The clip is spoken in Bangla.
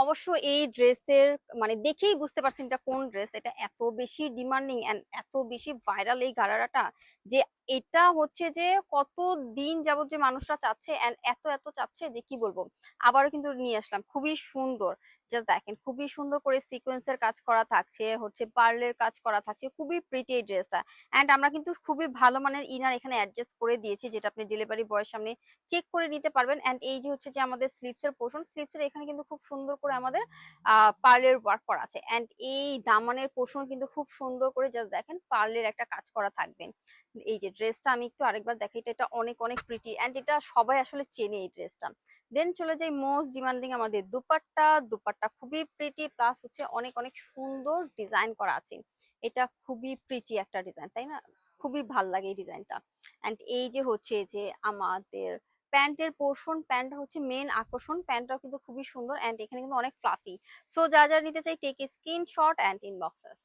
অবশ্য এই ড্রেসের মানে দেখেই বুঝতে পারছেন এটা কোন ড্রেস। এটা এত বেশি ডিমান্ডিং এন্ড এত বেশি ভাইরাল এই গারারাটা, যে এটা হচ্ছে যে কত দিন যাবত যে মানুষরা চাচ্ছে এন্ড এত এত চাচ্ছে যে কি বলবো। আবারও কিন্তু নিয়ে আসলাম, খুবই সুন্দর। জাস্ট দেখেন খুবই সুন্দর করে সিকোয়েন্সের কাজ করা থাকছে, হচ্ছে পার্লের কাজ করা থাকছে, খুবই প্রিটি এই ড্রেসটা। এন্ড আমরা কিন্তু খুবই ভালো মানের ইনার এখানে অ্যাডজাস্ট করে দিয়েছি, যেটা আপনি ডেলিভারি বয়ের সামনে চেক করে নিতে পারবেন। এন্ড এই যে হচ্ছে যে আমাদের স্লিভস এর পোর্শন, স্লিভস এর এখানে কিন্তু খুব সুন্দর করে আমাদের পার্লের ওয়ার্ক করা আছে। এন্ড এই দামানের পোর্শন কিন্তু খুব সুন্দর করে জাস্ট দেখেন পার্লের একটা কাজ করা থাকবে। এই যে ড্রেসটা আমি একটু আরেকবার দেখাই, এটা অনেক অনেক প্রিটি এন্ড এটা সবাই আসলে চেনে এই ড্রেসটা। দেন চলে যাই মোস্ট ডিমান্ডিং আমাদের দুপাট্টা। দুপাট্টা খুবই প্রিটি, প্লাস হচ্ছে অনেক অনেক সুন্দর ডিজাইন করা আছে। এটা খুবই প্রিটি একটা ডিজাইন, তাই না? খুবই ভাল লাগে এই ডিজাইনটা। এন্ড এই যে হচ্ছে যে আমাদের প্যান্টের পোর্শন, প্যান্টটা হচ্ছে মেন আকর্ষণ, প্যান্টটাও কিন্তু খুবই সুন্দর এন্ড এখানে কিন্তু অনেক ফ্লাফি। সো যা যা নিতে চাই take screenshot and inbox us.